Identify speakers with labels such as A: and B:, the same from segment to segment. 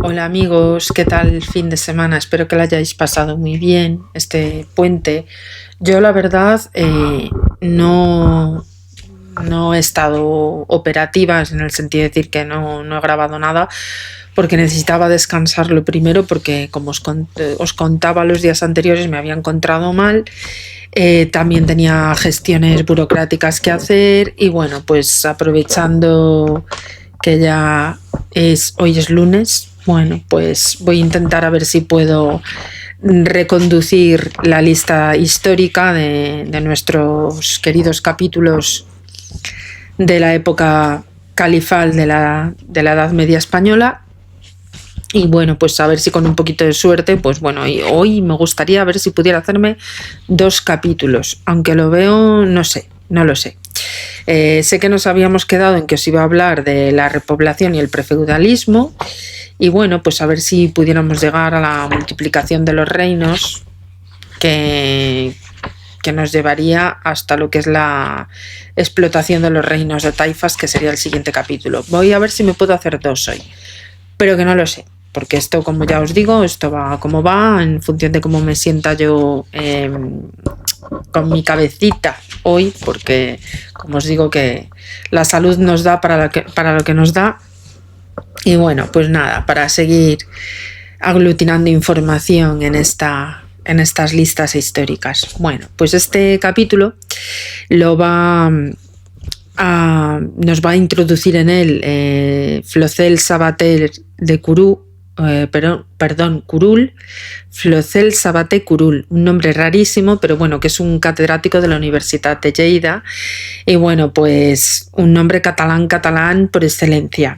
A: Hola amigos, ¿qué tal el fin de semana? Espero que lo hayáis pasado muy bien este puente. Yo la verdad no he estado operativa en el sentido de decir que no he grabado nada porque necesitaba descansar lo primero porque como os contaba los días anteriores me había encontrado mal. También tenía gestiones burocráticas que hacer y bueno, pues aprovechando que hoy es lunes. Bueno, pues voy a intentar a ver si puedo reconducir la lista histórica de nuestros queridos capítulos de la época califal de la Edad Media española. Y bueno, pues a ver si con un poquito de suerte, pues bueno, hoy me gustaría ver si pudiera hacerme 2 capítulos, aunque lo veo, no lo sé. Sé que nos habíamos quedado en que os iba a hablar de la repoblación y el prefeudalismo. Y bueno, pues a ver si pudiéramos llegar a la multiplicación de los reinos que nos llevaría hasta lo que es la explotación de los reinos de taifas, que sería el siguiente capítulo. Voy a ver si me puedo hacer 2 hoy, pero que no lo sé, porque esto, como ya os digo, esto va como va, en función de cómo me sienta yo con mi cabecita hoy, porque como os digo que la salud nos da para lo que nos da. Y bueno, pues nada, para seguir aglutinando información en estas listas históricas. Bueno, pues este capítulo nos va a introducir en él Flocel Sabater de Curul, Flocel Sabater Curul, un nombre rarísimo, pero bueno, que es un catedrático de la Universidad de Lleida, y bueno, pues un nombre catalán por excelencia.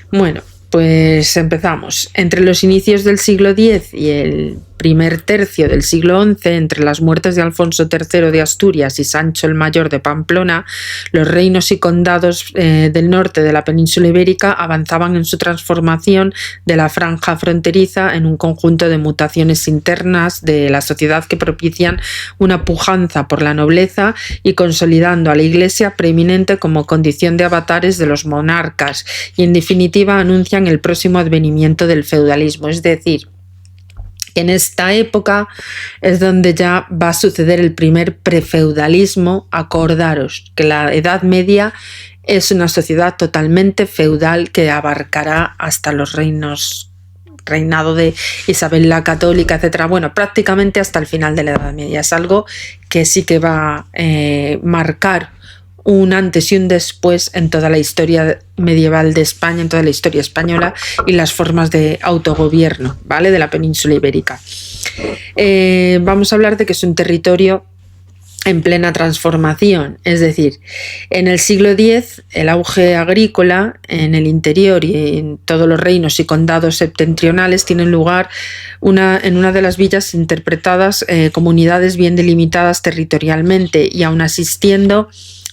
A: Bueno, pues empezamos. Entre los inicios del siglo X y el primer tercio del siglo XI, entre las muertes de Alfonso III de Asturias y Sancho el Mayor de Pamplona, los reinos y condados del norte de la península ibérica avanzaban en su transformación de la franja fronteriza en un conjunto de mutaciones internas de la sociedad que propician una pujanza por la nobleza y consolidando a la Iglesia preeminente como condición de avatares de los monarcas y en definitiva anuncian el próximo advenimiento del feudalismo, es decir, en esta época es donde ya va a suceder el primer prefeudalismo. Acordaros que la Edad Media es una sociedad totalmente feudal que abarcará hasta los reinado de Isabel la Católica, etcétera. Bueno, prácticamente hasta el final de la Edad Media. Es algo que sí que va a marcar un antes y un después en toda la historia medieval de España, en toda la historia española y las formas de autogobierno, ¿vale?, de la península ibérica. Vamos a hablar de que es un territorio en plena transformación, es decir, en el siglo X el auge agrícola en el interior y en todos los reinos y condados septentrionales tienen lugar en una de las villas interpretadas como unidades bien delimitadas territorialmente y aún existiendo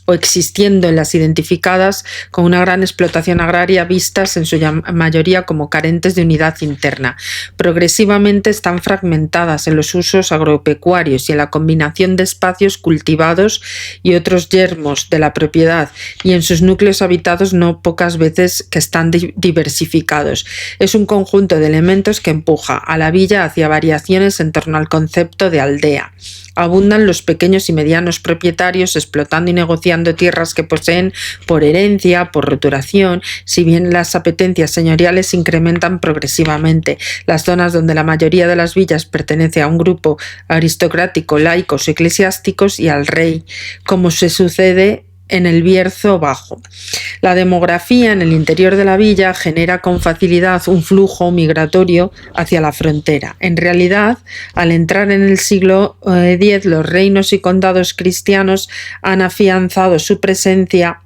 A: en las identificadas con una gran explotación agraria vistas en su mayoría como carentes de unidad interna. Progresivamente están fragmentadas en los usos agropecuarios y en la combinación de espacios cultivados y otros yermos de la propiedad y en sus núcleos habitados no pocas veces que están diversificados. Es un conjunto de elementos que empuja a la villa hacia variaciones en torno al concepto de aldea. Abundan los pequeños y medianos propietarios explotando y negociando tierras que poseen por herencia, por roturación, si bien las apetencias señoriales se incrementan progresivamente. Las zonas donde la mayoría de las villas pertenece a un grupo aristocrático, laicos o eclesiásticos y al rey, como se sucede en el Bierzo Bajo. La demografía en el interior de la villa genera con facilidad un flujo migratorio hacia la frontera. En realidad, al entrar en el siglo X, los reinos y condados cristianos han afianzado su presencia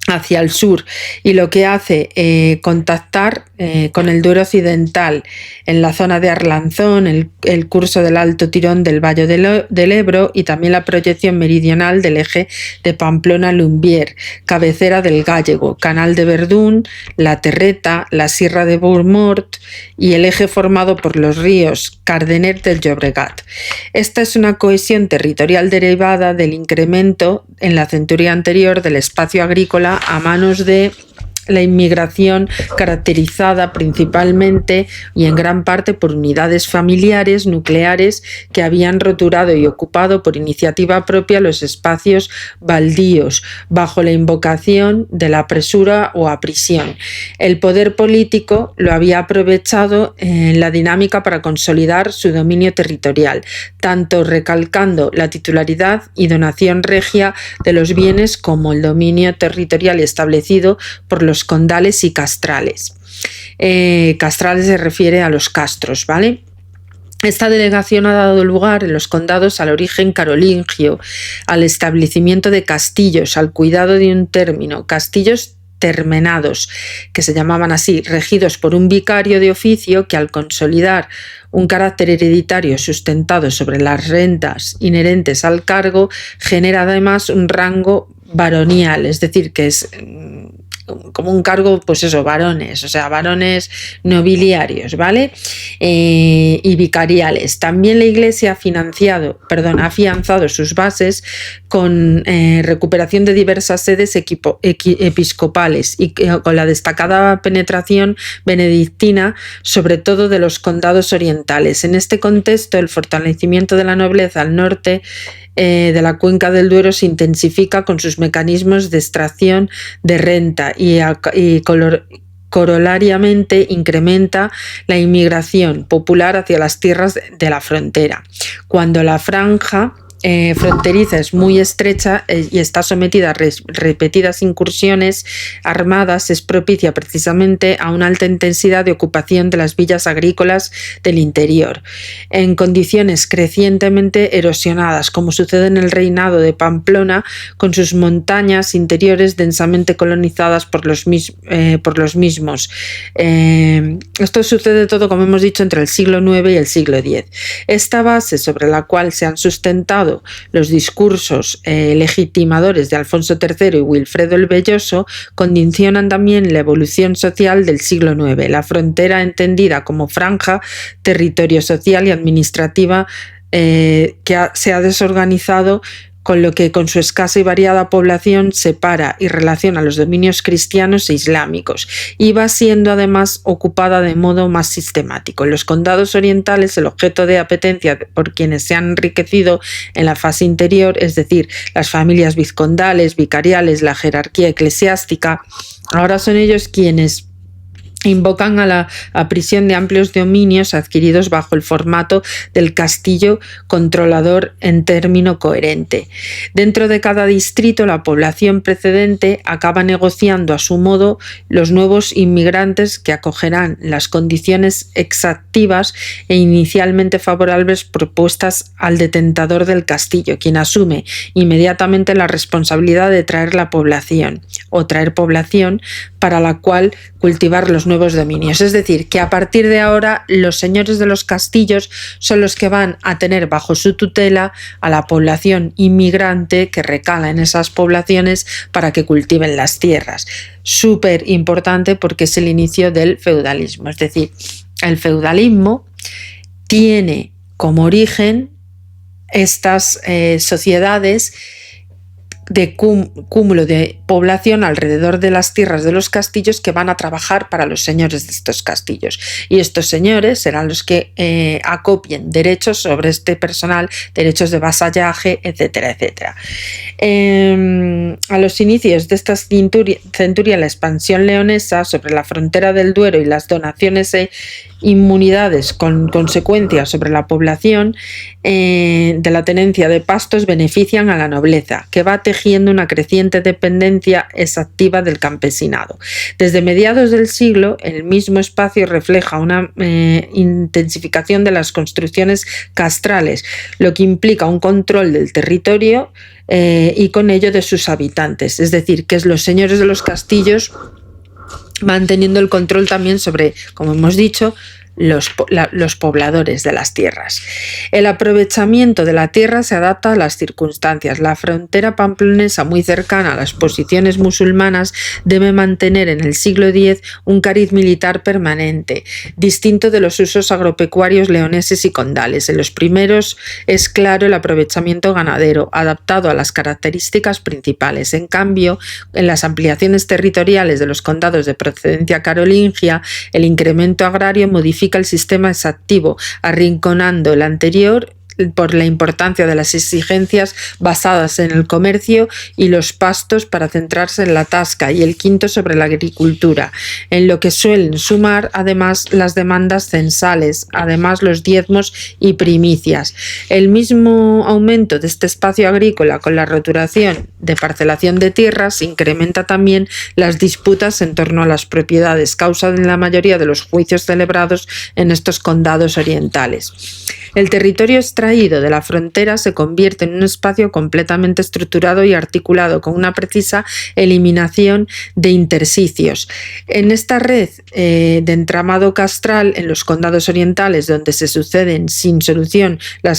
A: hacia el sur y lo que hace contactar con el Duero occidental en la zona de Arlanzón, el curso del Alto Tirón del Valle del Ebro y también la proyección meridional del eje de Pamplona-Lumbier, cabecera del Gállego, Canal de Verdún, la Terreta, la Sierra de Bourmort y el eje formado por los ríos Cardener del Llobregat. Esta es una cohesión territorial derivada del incremento en la centuria anterior del espacio agrícola a manos de la inmigración caracterizada principalmente y en gran parte por unidades familiares nucleares que habían roturado y ocupado por iniciativa propia los espacios baldíos bajo la invocación de la apresura o aprisión. El poder político lo había aprovechado en la dinámica para consolidar su dominio territorial, tanto recalcando la titularidad y donación regia de los bienes como el dominio territorial establecido por los condales y castrales. Castrales se refiere a los castros, ¿vale? Esta delegación ha dado lugar en los condados al origen carolingio, al establecimiento de castillos, al cuidado de un término, castillos termenados, que se llamaban así, regidos por un vicario de oficio que al consolidar un carácter hereditario sustentado sobre las rentas inherentes al cargo, genera además un rango baronial, es decir, que es como un cargo, pues eso, varones, o sea, varones nobiliarios, ¿vale? Y vicariales. También la Iglesia ha afianzado sus bases con recuperación de diversas sedes episcopales y con la destacada penetración benedictina, sobre todo de los condados orientales. En este contexto, el fortalecimiento de la nobleza al norte de la cuenca del Duero se intensifica con sus mecanismos de extracción de renta y corolariamente incrementa la inmigración popular hacia las tierras de la frontera. Cuando la franja fronteriza es muy estrecha y está sometida a repetidas incursiones armadas, es propicia precisamente a una alta intensidad de ocupación de las villas agrícolas del interior, en condiciones crecientemente erosionadas, como sucede en el reinado de Pamplona, con sus montañas interiores densamente colonizadas por los mismos. Esto sucede todo, como hemos dicho, entre el siglo IX y el siglo X. Esta base sobre la cual se han sustentado los discursos legitimadores de Alfonso III y Wilfredo el Velloso condicionan también la evolución social del siglo IX. La frontera entendida como franja, territorio social y administrativa se ha desorganizado, con lo que con su escasa y variada población separa y relaciona los dominios cristianos e islámicos, y va siendo además ocupada de modo más sistemático. En los condados orientales, el objeto de apetencia por quienes se han enriquecido en la fase interior, es decir, las familias vizcondales, vicariales, la jerarquía eclesiástica, ahora son ellos quienes invocan a la aprisión de amplios dominios adquiridos bajo el formato del castillo controlador en término coherente. Dentro de cada distrito, la población precedente acaba negociando a su modo los nuevos inmigrantes que acogerán las condiciones exactivas e inicialmente favorables propuestas al detentador del castillo, quien asume inmediatamente la responsabilidad de traer población para la cual cultivar los nuevos dominios. Es decir, que a partir de ahora los señores de los castillos son los que van a tener bajo su tutela a la población inmigrante que recala en esas poblaciones para que cultiven las tierras. Súper importante porque es el inicio del feudalismo. Es decir, el feudalismo tiene como origen estas sociedades de cúmulo de población alrededor de las tierras de los castillos que van a trabajar para los señores de estos castillos, y estos señores serán los que acopien derechos sobre este personal, derechos de vasallaje, etcétera, etcétera. A los inicios de esta centuria, la expansión leonesa sobre la frontera del Duero y las donaciones e inmunidades con consecuencias sobre la población de la tenencia de pastos benefician a la nobleza, que va tejiendo una creciente dependencia exactiva del campesinado. Desde mediados del siglo, el mismo espacio refleja una intensificación de las construcciones castrales, lo que implica un control del territorio y con ello de sus habitantes. Es decir, que los señores de los castillos van teniendo el control también sobre, como hemos dicho, los pobladores de las tierras. El aprovechamiento de la tierra se adapta a las circunstancias. La frontera pamplonesa, muy cercana a las posiciones musulmanas, debe mantener en el siglo X un cariz militar permanente, distinto de los usos agropecuarios leoneses y condales. En los primeros es claro el aprovechamiento ganadero, adaptado a las características principales. En cambio, en las ampliaciones territoriales de los condados de procedencia carolingia, el incremento agrario modifica el sistema extractivo, arrinconando el anterior por la importancia de las exigencias basadas en el comercio y los pastos para centrarse en la tasca, y el quinto sobre la agricultura, en lo que suelen sumar además las demandas censales, además los diezmos y primicias. El mismo aumento de este espacio agrícola con la roturación de parcelación de tierras incrementa también las disputas en torno a las propiedades, causa en la mayoría de los juicios celebrados en estos condados orientales. El territorio extraído de la frontera se convierte en un espacio completamente estructurado y articulado, con una precisa eliminación de intersitios. En esta red de entramado castral en los condados orientales, donde se suceden sin solución la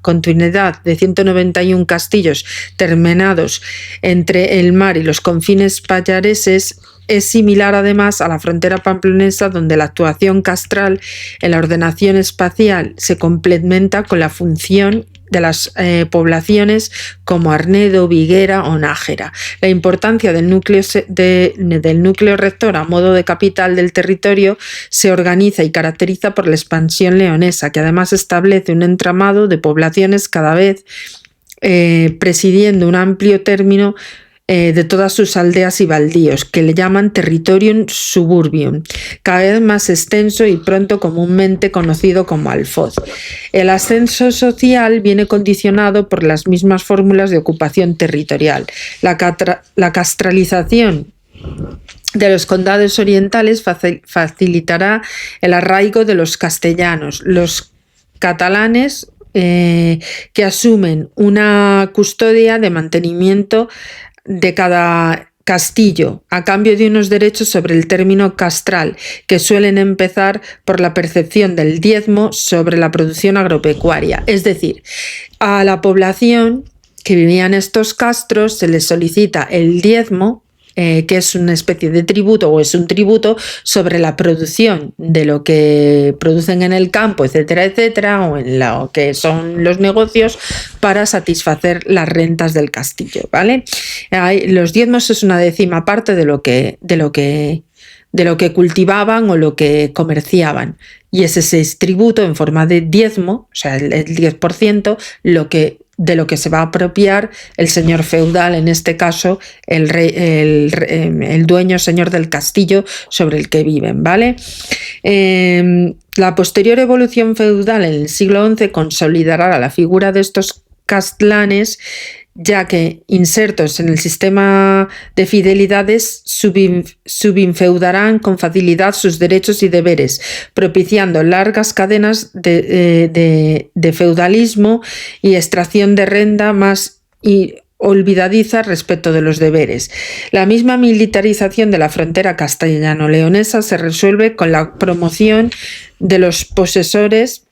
A: continuidad de 191 castillos terminados entre el mar y los confines pallareses, es similar además a la frontera pamplonesa, donde la actuación castral en la ordenación espacial se complementa con la función de las poblaciones como Arnedo, Viguera o Nájera. La importancia del núcleo rector a modo de capital del territorio se organiza y caracteriza por la expansión leonesa, que además establece un entramado de poblaciones cada vez presidiendo un amplio término de todas sus aldeas y baldíos, que le llaman territorium suburbium, cada vez más extenso y pronto comúnmente conocido como alfoz. El ascenso social viene condicionado por las mismas fórmulas de ocupación territorial. La castralización de los condados orientales facilitará el arraigo de los castellanos. Los catalanes que asumen una custodia de mantenimiento de cada castillo, a cambio de unos derechos sobre el término castral, que suelen empezar por la percepción del diezmo sobre la producción agropecuaria. Es decir, a la población que vivía en estos castros se les solicita el diezmo, que es una especie de tributo o es un tributo sobre la producción de lo que producen en el campo, etcétera, etcétera, o en lo que son los negocios, para satisfacer las rentas del castillo, ¿vale? Los diezmos es una décima parte de lo que cultivaban o lo que comerciaban, y ese es tributo en forma de diezmo, o sea, el 10%, de lo que se va a apropiar el señor feudal, en este caso el dueño, señor del castillo sobre el que viven, ¿vale? La posterior evolución feudal en el siglo XI consolidará la figura de estos castlanes, ya que insertos en el sistema de fidelidades subinfeudarán con facilidad sus derechos y deberes, propiciando largas cadenas de feudalismo y extracción de renta más olvidadiza respecto de los deberes. La misma militarización de la frontera castellano-leonesa se resuelve con la promoción de los posesores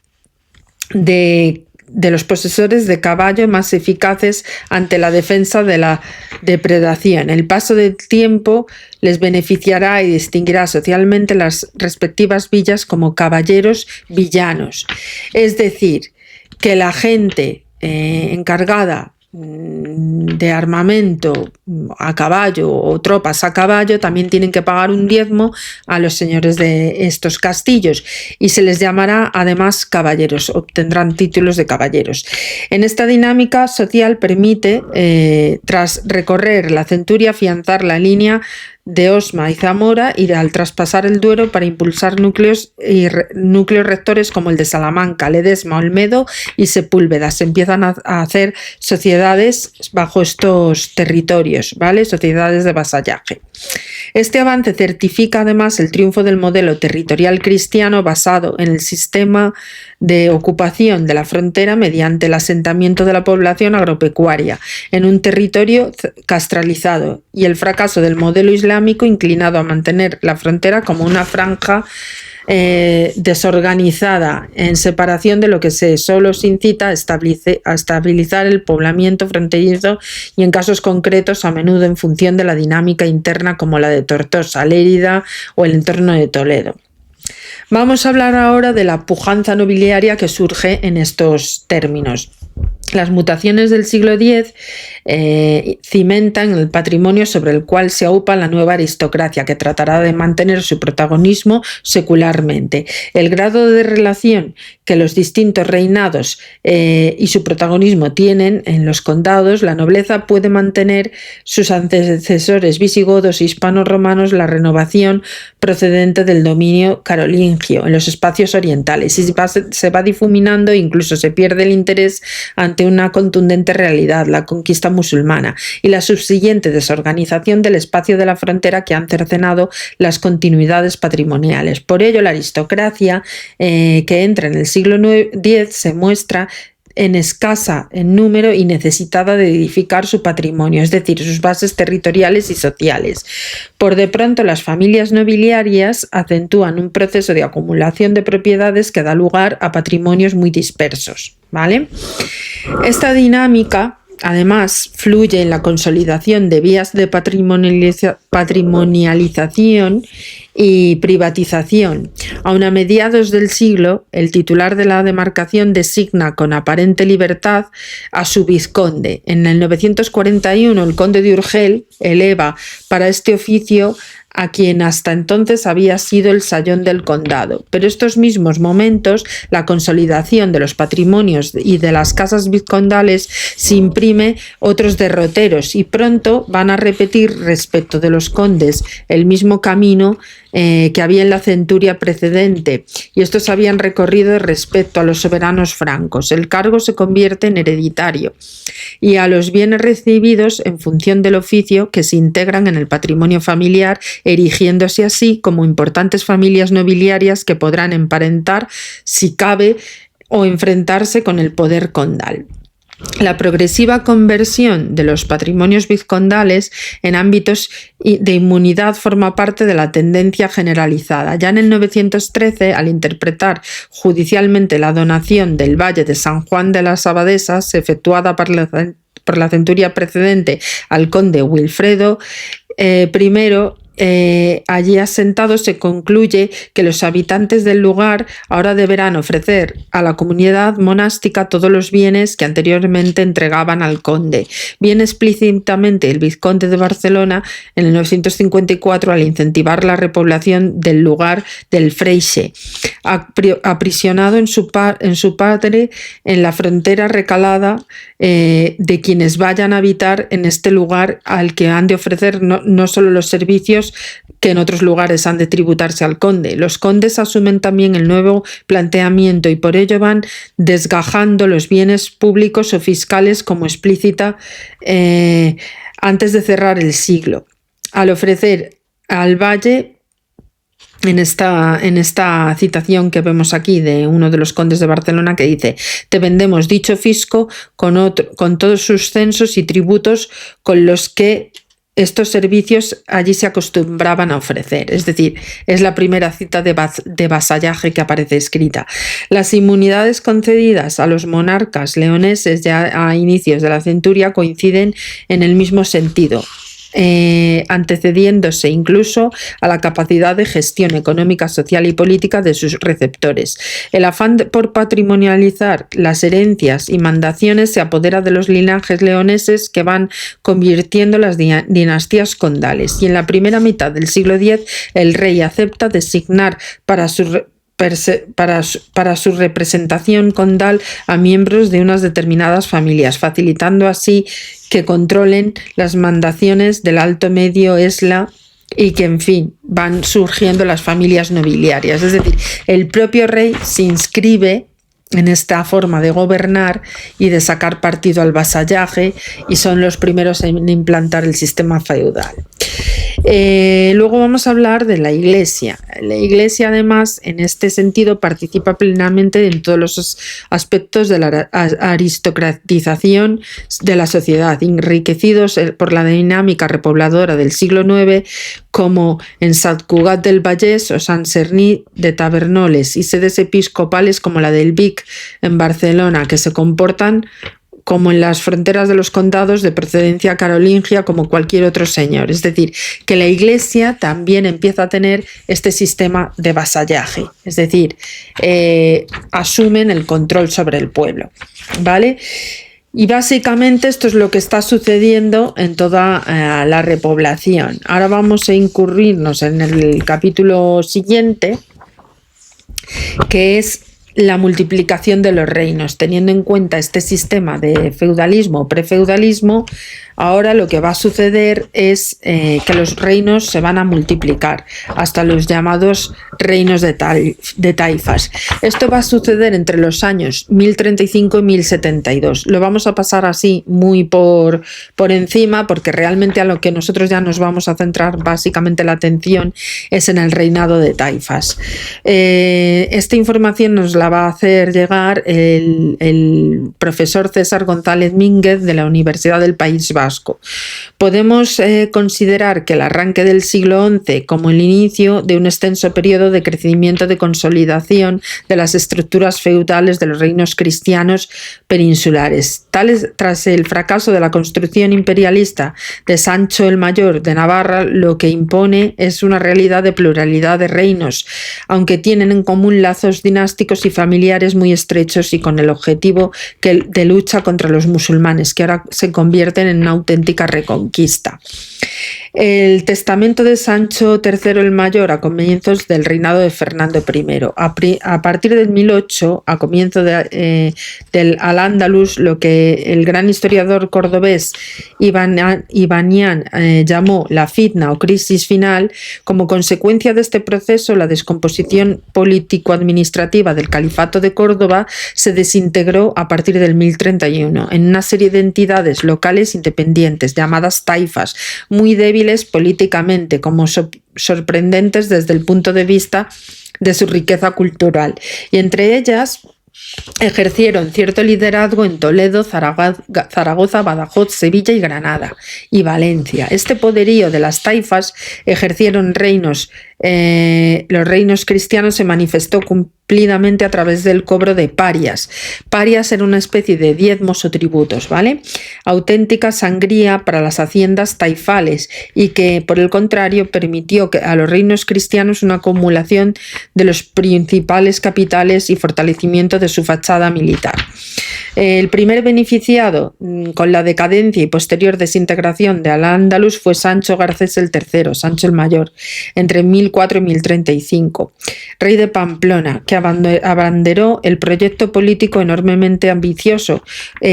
A: de caballo más eficaces ante la defensa de la depredación. El paso del tiempo les beneficiará y distinguirá socialmente las respectivas villas como caballeros villanos. Es decir, que la gente encargada de armamento a caballo o tropas a caballo también tienen que pagar un diezmo a los señores de estos castillos, y se les llamará además caballeros, obtendrán títulos de caballeros. En esta dinámica social permite, tras recorrer la centuria, afianzar la línea de Osma y Zamora, y al traspasar el Duero para impulsar núcleos rectores como el de Salamanca, Ledesma, Olmedo y Sepúlveda. Se empiezan a hacer sociedades bajo estos territorios, ¿vale? Sociedades de vasallaje. Este avance certifica además el triunfo del modelo territorial cristiano basado en el sistema de ocupación de la frontera mediante el asentamiento de la población agropecuaria en un territorio castralizado, y el fracaso del modelo islámico inclinado a mantener la frontera como una franja desorganizada, en separación de lo que solo se incita a estabilizar el poblamiento fronterizo y en casos concretos a menudo en función de la dinámica interna como la de Tortosa, Lérida o el entorno de Toledo. Vamos a hablar ahora de la pujanza nobiliaria que surge en estos términos. Las mutaciones del siglo X cimentan el patrimonio sobre el cual se aupa la nueva aristocracia, que tratará de mantener su protagonismo secularmente. El grado de relación que los distintos reinados y su protagonismo tienen en los condados, la nobleza puede mantener sus antecesores visigodos e hispano-romanos la renovación procedente del dominio carolingio en los espacios orientales, y se va difuminando e incluso se pierde el interés ante una contundente realidad, la conquista musulmana, y la subsiguiente desorganización del espacio de la frontera que han cercenado las continuidades patrimoniales. Por ello, la aristocracia que entra en el siglo X se muestra escasa en número y necesitada de edificar su patrimonio, es decir, sus bases territoriales y sociales. Por de pronto, las familias nobiliarias acentúan un proceso de acumulación de propiedades que da lugar a patrimonios muy dispersos, ¿vale? Esta dinámica, además, fluye en la consolidación de vías de patrimonialización y privatización. Aun a mediados del siglo, el titular de la demarcación designa con aparente libertad a su vizconde. En el 941, el conde de Urgel eleva para este oficio a quien hasta entonces había sido el sayón del condado. Pero estos mismos momentos, la consolidación de los patrimonios y de las casas vizcondales se imprime otros derroteros y pronto van a repetir respecto de los condes el mismo camino que había en la centuria precedente, y estos habían recorrido respecto a los soberanos francos. El cargo se convierte en hereditario y a los bienes recibidos en función del oficio que se integran en el patrimonio familiar, erigiéndose así como importantes familias nobiliarias que podrán emparentar, si cabe, o enfrentarse con el poder condal. La progresiva conversión de los patrimonios vizcondales en ámbitos de inmunidad forma parte de la tendencia generalizada. Ya en el 913, al interpretar judicialmente la donación del Valle de San Juan de las Abadesas, efectuada por la centuria precedente al conde Wilfredo I, allí asentado, se concluye que los habitantes del lugar ahora deberán ofrecer a la comunidad monástica todos los bienes que anteriormente entregaban al conde. Bien explícitamente el vizconde de Barcelona en el 954 al incentivar la repoblación del lugar del Freixe, aprisionado en su padre en la frontera recalada de quienes vayan a habitar en este lugar, al que han de ofrecer no solo los servicios que en otros lugares han de tributarse al conde. Los condes asumen también el nuevo planteamiento y por ello van desgajando los bienes públicos o fiscales como explícita antes de cerrar el siglo, al ofrecer al valle. En esta citación que vemos aquí de uno de los condes de Barcelona, que dice: te vendemos dicho fisco con todos sus censos y tributos con los que estos servicios allí se acostumbraban a ofrecer. Es decir, es la primera cita de vasallaje que aparece escrita. Las inmunidades concedidas a los monarcas leoneses ya a inicios de la centuria coinciden en el mismo sentido, antecediéndose incluso a la capacidad de gestión económica, social y política de sus receptores. El afán por patrimonializar las herencias y mandaciones se apodera de los linajes leoneses, que van convirtiendo las dinastías condales, y en la primera mitad del siglo X el rey acepta designar para su representación condal a miembros de unas determinadas familias, facilitando así que controlen las mandaciones del alto medio esla y que, en fin, van surgiendo las familias nobiliarias. Es decir, el propio rey se inscribe en esta forma de gobernar y de sacar partido al vasallaje, y son los primeros en implantar el sistema feudal. Luego vamos a hablar de la Iglesia. La Iglesia, además, en este sentido, participa plenamente en todos los aspectos de la aristocratización de la sociedad, enriquecidos por la dinámica repobladora del siglo IX, como en Sant Cugat del Vallès o Sant Cerní de Tavernoles, y sedes episcopales como la del Vic en Barcelona, que se comportan como en las fronteras de los condados de procedencia carolingia como cualquier otro señor. Es decir, que la Iglesia también empieza a tener este sistema de vasallaje, es decir, asumen el control sobre el pueblo, ¿vale? Y básicamente esto es lo que está sucediendo en toda la repoblación. Ahora vamos a incurrirnos en el capítulo siguiente, que es la multiplicación de los reinos. Teniendo en cuenta este sistema de feudalismo o prefeudalismo, ahora lo que va a suceder es que los reinos se van a multiplicar hasta los llamados reinos de taifas. Esto va a suceder entre los años 1035 y 1072. Lo vamos a pasar así muy por encima, porque realmente a lo que nosotros ya nos vamos a centrar básicamente la atención es en el reinado de taifas. Esta información nos la va a hacer llegar el profesor César González Mínguez de la Universidad del País Vasco. Podemos considerar que el arranque del siglo XI como el inicio de un extenso periodo de crecimiento, de consolidación de las estructuras feudales de los reinos cristianos peninsulares. Tras el fracaso de la construcción imperialista de Sancho el Mayor de Navarra, lo que impone es una realidad de pluralidad de reinos, aunque tienen en común lazos dinásticos y familiares muy estrechos y con el objetivo de lucha contra los musulmanes, que ahora se convierten en una auténtica reconquista. El testamento de Sancho III el Mayor a comienzos del reinado de Fernando I. A partir del 1008, a comienzo del Al-Ándalus, lo que el gran historiador cordobés Ibanian llamó la fitna o crisis final, como consecuencia de este proceso, la descomposición político-administrativa del Califato de Córdoba se desintegró a partir del 1031 en una serie de entidades locales independientes llamadas taifas, muy débiles políticamente, como sorprendentes desde el punto de vista de su riqueza cultural, y entre ellas ejercieron cierto liderazgo en Toledo, Zaragoza, Badajoz, Sevilla y Granada y Valencia. Este poderío de las taifas ejercieron reinos. Los reinos cristianos se manifestó cumplidamente a través del cobro de parias. Parias era una especie de diezmos o tributos, ¿vale? Auténtica sangría para las haciendas taifales, y que, por el contrario, permitió a los reinos cristianos una acumulación de los principales capitales y fortalecimiento de su fachada militar. El primer beneficiado con la decadencia y posterior desintegración de Al-Ándalus fue Sancho Garcés el III, Sancho el Mayor, entre 1004 y 1035, rey de Pamplona, que abanderó el proyecto político enormemente ambicioso,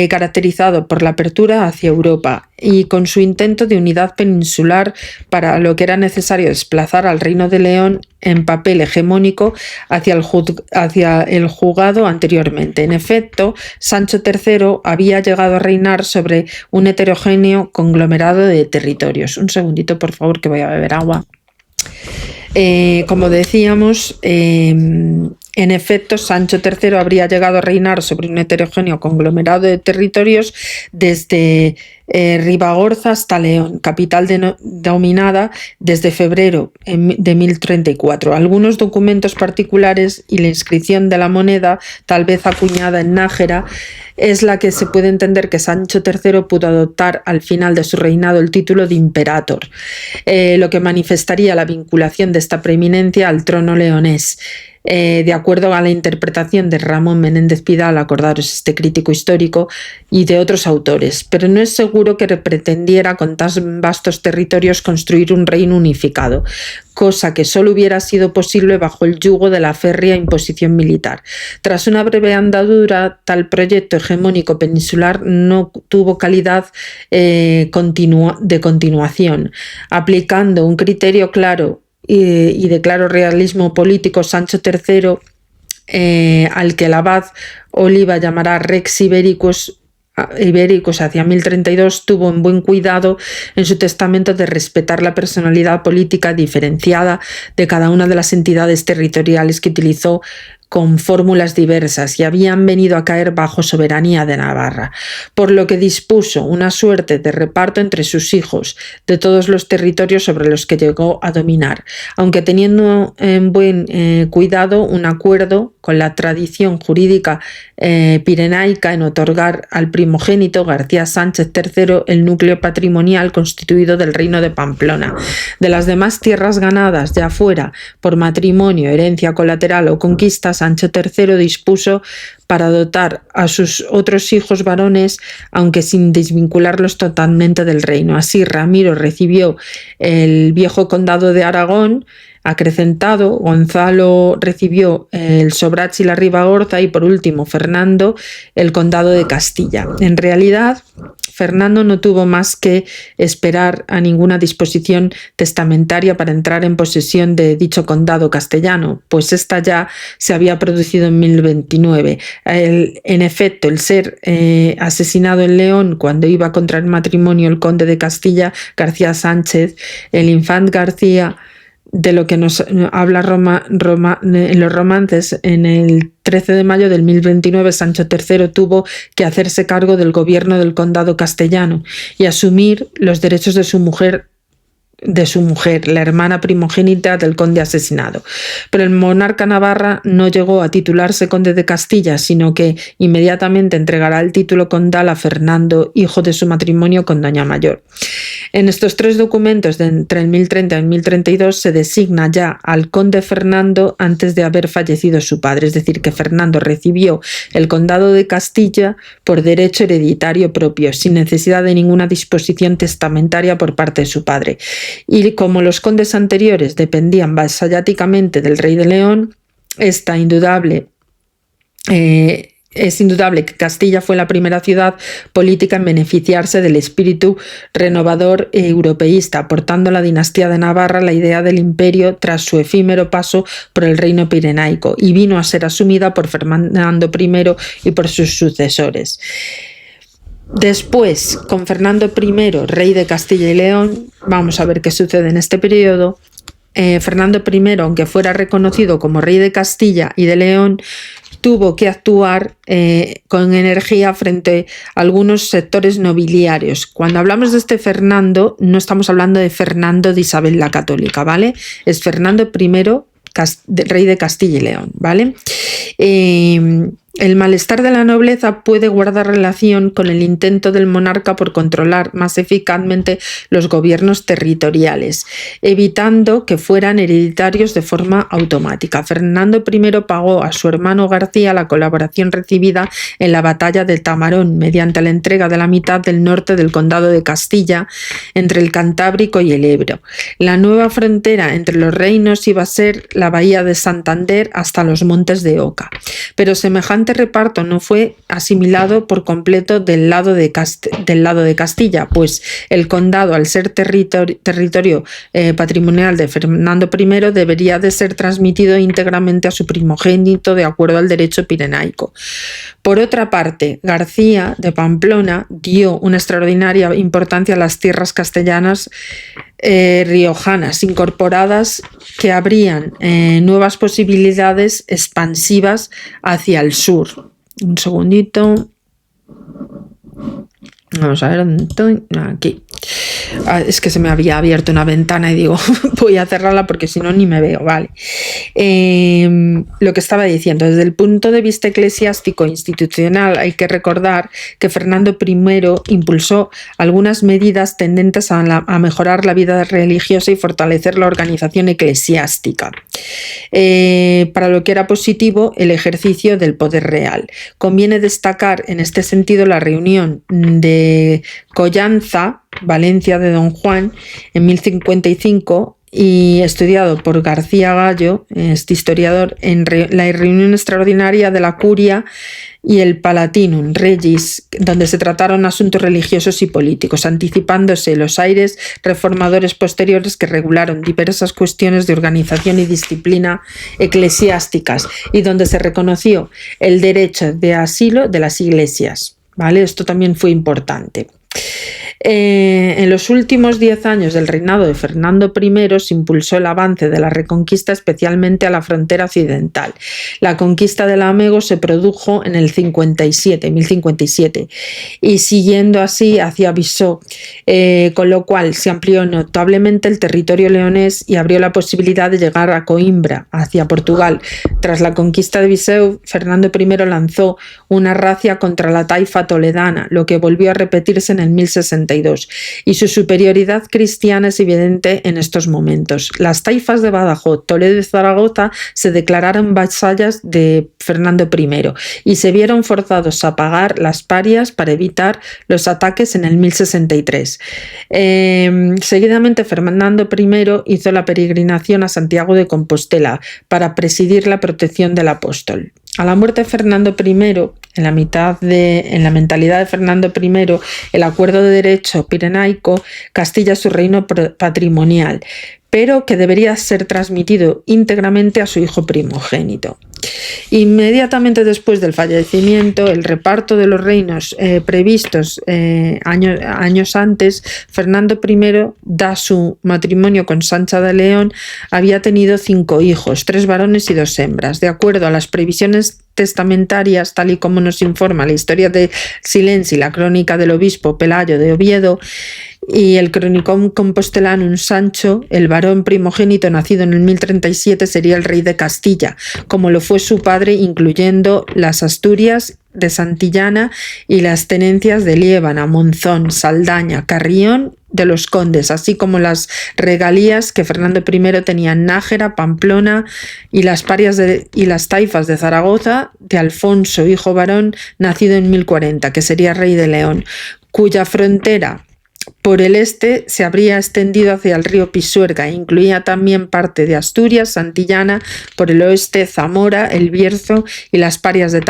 A: caracterizado por la apertura hacia Europa, y con su intento de unidad peninsular, para lo que era necesario desplazar al Reino de León en papel hegemónico hacia el jugado anteriormente. En efecto, Sancho III había llegado a reinar sobre un heterogéneo conglomerado de territorios. Un segundito, por favor, que voy a beber agua. Como decíamos, en efecto, Sancho III habría llegado a reinar sobre un heterogéneo conglomerado de territorios desde Ribagorza hasta León, capital dominada desde febrero de 1034. Algunos documentos particulares y la inscripción de la moneda, tal vez acuñada en Nájera, es la que se puede entender que Sancho III pudo adoptar al final de su reinado el título de imperator, lo que manifestaría la vinculación de esta preeminencia al trono leonés. De acuerdo a la interpretación de Ramón Menéndez Pidal, acordaros este crítico histórico, y de otros autores, pero no es seguro que pretendiera con tan vastos territorios construir un reino unificado, cosa que solo hubiera sido posible bajo el yugo de la férrea imposición militar. Tras una breve andadura, tal proyecto hegemónico peninsular no tuvo calidad de continuación. Aplicando un criterio claro y de claro realismo político, Sancho III, al que el abad Oliva llamará Rex Ibericus, ibéricos hacia 1032, tuvo en buen cuidado en su testamento de respetar la personalidad política diferenciada de cada una de las entidades territoriales que utilizó con fórmulas diversas y habían venido a caer bajo soberanía de Navarra, por lo que dispuso una suerte de reparto entre sus hijos de todos los territorios sobre los que llegó a dominar, aunque teniendo en buen cuidado un acuerdo con la tradición jurídica pirenaica en otorgar al primogénito García Sánchez III el núcleo patrimonial constituido del reino de Pamplona. De las demás tierras ganadas, ya fuera por matrimonio, herencia colateral o conquista, Sancho III dispuso para dotar a sus otros hijos varones, aunque sin desvincularlos totalmente del reino. Así Ramiro recibió el viejo condado de Aragón acrecentado, Gonzalo recibió el Sobrach y la Ribagorza y por último Fernando el condado de Castilla. En realidad, Fernando no tuvo más que esperar a ninguna disposición testamentaria para entrar en posesión de dicho condado castellano, pues esta ya se había producido en 1029. En efecto, el ser asesinado en León cuando iba a contraer matrimonio el conde de Castilla, García Sánchez, el infant García, de lo que nos habla en los romances, en el 13 de mayo del 1029 Sancho III tuvo que hacerse cargo del gobierno del condado castellano y asumir los derechos de su mujer, la hermana primogénita del conde asesinado. Pero el monarca navarra no llegó a titularse conde de Castilla, sino que inmediatamente entregará el título condal a Fernando, hijo de su matrimonio con doña Mayor. En estos tres documentos de entre el 1030 y el 1032 se designa ya al conde Fernando antes de haber fallecido su padre, es decir, que Fernando recibió el condado de Castilla por derecho hereditario propio, sin necesidad de ninguna disposición testamentaria por parte de su padre. Y como los condes anteriores dependían vasalláticamente del rey de León, es indudable que Castilla fue la primera ciudad política en beneficiarse del espíritu renovador e europeísta, aportando a la dinastía de Navarra la idea del imperio tras su efímero paso por el reino pirenaico, y vino a ser asumida por Fernando I y por sus sucesores. Después, con Fernando I, rey de Castilla y León, vamos a ver qué sucede en este periodo. Fernando I, aunque fuera reconocido como rey de Castilla y de León, tuvo que actuar con energía frente a algunos sectores nobiliarios. Cuando hablamos de este Fernando, no estamos hablando de Fernando de Isabel la Católica, ¿vale? Es Fernando I, rey de Castilla y León, ¿vale? El malestar de la nobleza puede guardar relación con el intento del monarca por controlar más eficazmente los gobiernos territoriales, evitando que fueran hereditarios de forma automática. Fernando I pagó a su hermano García la colaboración recibida en la batalla de Tamarón mediante la entrega de la mitad del norte del condado de Castilla entre el Cantábrico y el Ebro. La nueva frontera entre los reinos iba a ser la bahía de Santander hasta los montes de Oca, pero semejante reparto no fue asimilado por completo del lado de Castilla, pues el condado, al ser territorio patrimonial de Fernando I, debería de ser transmitido íntegramente a su primogénito de acuerdo al derecho pirenaico. Por otra parte, García de Pamplona dio una extraordinaria importancia a las tierras castellanas riojanas incorporadas que abrían nuevas posibilidades expansivas hacia el sur. Un segundito. Vamos a ver dónde estoy. Aquí. Es que se me había abierto una ventana y digo, voy a cerrarla porque si no ni me veo, vale. Lo que estaba diciendo, desde el punto de vista eclesiástico e institucional, hay que recordar que Fernando I impulsó algunas medidas tendentes a mejorar la vida religiosa y fortalecer la organización eclesiástica. Para lo que era positivo, el ejercicio del poder real. Conviene destacar en este sentido la reunión de Collanza, Valencia de Don Juan, en 1055, y estudiado por García Gallo, este historiador, en la reunión extraordinaria de la Curia y el Palatinum Regis, donde se trataron asuntos religiosos y políticos, anticipándose los aires reformadores posteriores que regularon diversas cuestiones de organización y disciplina eclesiásticas, y donde se reconoció el derecho de asilo de las iglesias. ¿vale? Esto también fue importante. En los últimos 10 años del reinado de Fernando I se impulsó el avance de la Reconquista, especialmente a la frontera occidental. La conquista de Lamego se produjo en el 1057, y siguiendo así hacia Viseu, con lo cual se amplió notablemente el territorio leonés y abrió la posibilidad de llegar a Coimbra, hacia Portugal. Tras la conquista de Viseu, Fernando I lanzó una racia contra la taifa toledana, lo que volvió a repetirse en el 1062, y su superioridad cristiana es evidente en estos momentos. Las taifas de Badajoz, Toledo y Zaragoza se declararon vasallas de Fernando I y se vieron forzados a pagar las parias para evitar los ataques en el 1063. Seguidamente Fernando I hizo la peregrinación a Santiago de Compostela para presidir la protección del apóstol. A la muerte de Fernando I, en la mentalidad de Fernando I, el acuerdo de derecho pirenaico, Castilla es su reino patrimonial, pero que debería ser transmitido íntegramente a su hijo primogénito. Inmediatamente después del fallecimiento, el reparto de los reinos previstos años antes, Fernando I, da su matrimonio con Sancha de León, había tenido 5 hijos, 3 varones y 2 hembras. De acuerdo a las previsiones testamentarias, tal y como nos informa la historia de Silenci, la crónica del obispo Pelayo de Oviedo, y el Chronicon Compostelanum, Sancho, el varón primogénito nacido en el 1037, sería el rey de Castilla, como lo fue su padre, incluyendo las Asturias de Santillana y las tenencias de Liébana, Monzón, Saldaña, Carrión de los condes, así como las regalías que Fernando I tenía en Nájera, Pamplona y las taifas de Zaragoza de Alfonso, hijo varón, nacido en 1040, que sería rey de León, cuya frontera por el este se habría extendido hacia el río Pisuerga e incluía también parte de Asturias, Santillana, por el oeste Zamora, El Bierzo y las parias de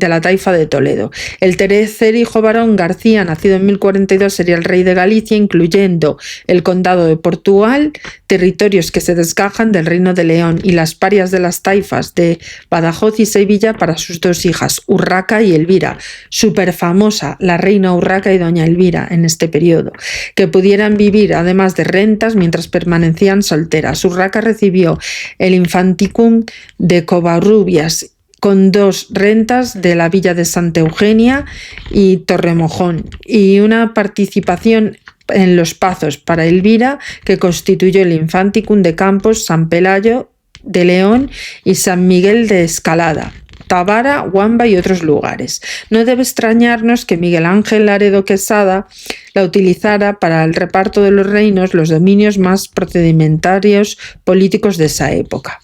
A: la taifa de Toledo. El tercer hijo varón, García, nacido en 1042, sería el rey de Galicia, incluyendo el condado de Portugal, territorios que se desgajan del reino de León, y las parias de las taifas de Badajoz y Sevilla para sus 2 hijas, Urraca y Elvira, súper famosa la reina Urraca y doña Elvira en este periodo, que pudieran vivir además de rentas mientras permanecían solteras. Urraca recibió el infanticum de Covarrubias con 2 rentas de la villa de Santa Eugenia y Torremojón, y una participación en los Pazos para Elvira, que constituyó el Infanticum de Campos, San Pelayo de León y San Miguel de Escalada, Tabara, Huamba y otros lugares. No debe extrañarnos que Miguel Ángel Laredo Quesada la utilizara para el reparto de los reinos, los dominios más procedimentarios políticos de esa época.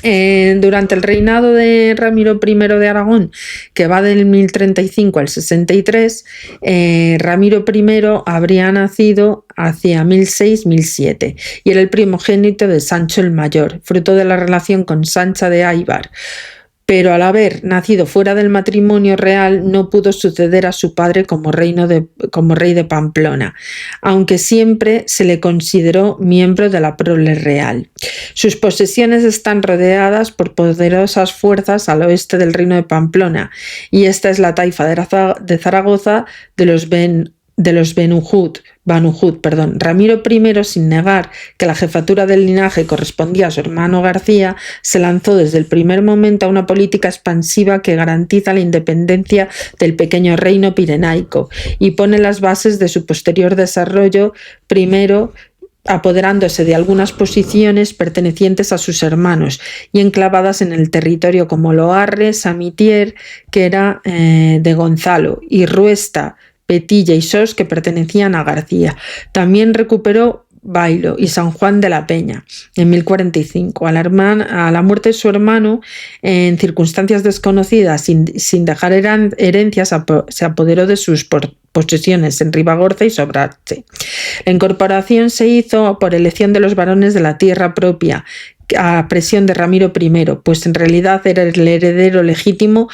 A: Durante el reinado de Ramiro I de Aragón, que va del 1035 al 63, Ramiro I habría nacido hacia 1006-1007 y era el primogénito de Sancho el Mayor, fruto de la relación con Sancha de Aybar. Pero al haber nacido fuera del matrimonio real no pudo suceder a su padre como rey de Pamplona, aunque siempre se le consideró miembro de la prole real. Sus posesiones están rodeadas por poderosas fuerzas al oeste del reino de Pamplona, y esta es la taifa de Zaragoza de los Banujud. Ramiro I, sin negar que la jefatura del linaje correspondía a su hermano García, se lanzó desde el primer momento a una política expansiva que garantiza la independencia del pequeño reino pirenaico y pone las bases de su posterior desarrollo, primero apoderándose de algunas posiciones pertenecientes a sus hermanos y enclavadas en el territorio como Loarre, Samitier, que era de Gonzalo, y Ruesta, Petilla y Sos, que pertenecían a García. También recuperó Bailo y San Juan de la Peña en 1045. A la muerte de su hermano, en circunstancias desconocidas, sin dejar herencias, se apoderó de sus posesiones en Ribagorza y Sobrache. La incorporación se hizo por elección de los varones de la tierra propia, a presión de Ramiro I, pues en realidad era el heredero legítimo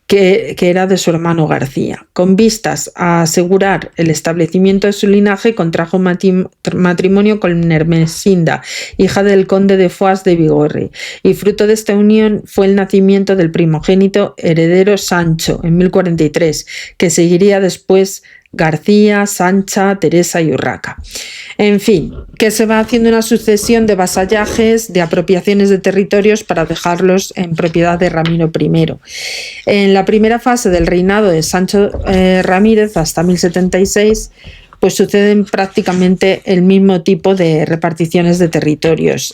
A: que era de su hermano García. Con vistas a asegurar el establecimiento de su linaje, contrajo matrimonio con Ermesinda, hija del conde de Foix de Bigorre, y fruto de esta unión fue el nacimiento del primogénito heredero Sancho en 1043, que seguiría después García, Sancha, Teresa y Urraca. En fin, que se va haciendo una sucesión de vasallajes, de apropiaciones de territorios para dejarlos en propiedad de Ramiro I. En la primera fase del reinado de Sancho Ramírez hasta 1076, pues suceden prácticamente el mismo tipo de reparticiones de territorios.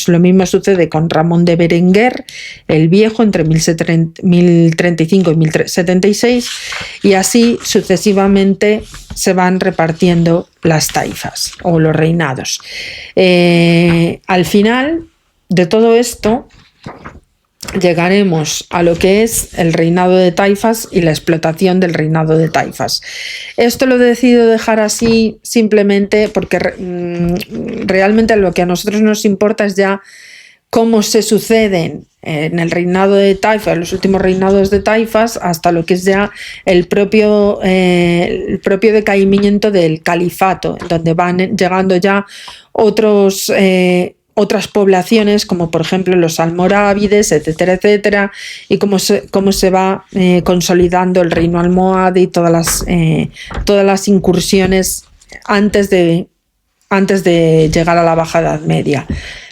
A: Lo mismo sucede con Ramón de Berenguer, el Viejo, entre 1035 y 1076, y así sucesivamente se van repartiendo las taifas o los reinados. Al final de todo esto, llegaremos a lo que es el reinado de taifas y la explotación del reinado de taifas. Esto lo he decidido dejar así simplemente porque realmente lo que a nosotros nos importa es ya cómo se suceden en el reinado de taifas, los últimos reinados de taifas, hasta lo que es ya el propio decaimiento del califato, donde van llegando ya otras poblaciones, como por ejemplo los almorávides, etcétera, etcétera, y cómo se va consolidando el reino almohade y todas las incursiones antes de llegar a la Baja Edad Media.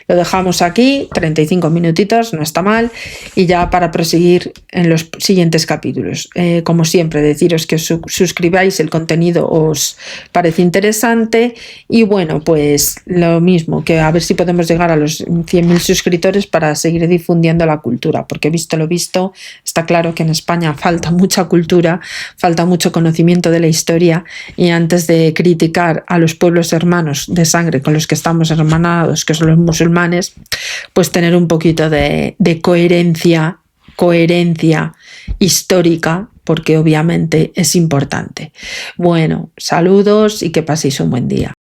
A: Lo dejamos aquí, 35 minutitos, no está mal, y ya para proseguir en los siguientes capítulos. Como siempre, deciros que os suscribáis, el contenido os parece interesante, y bueno, pues lo mismo, que a ver si podemos llegar a los 100.000 suscriptores para seguir difundiendo la cultura, porque visto lo visto, está claro que en España falta mucha cultura, falta mucho conocimiento de la historia, y antes de criticar a los pueblos hermanos de sangre con los que estamos hermanados, que son los musulmanes, pues tener un poquito de coherencia histórica, porque obviamente es importante. Bueno, saludos y que paséis un buen día.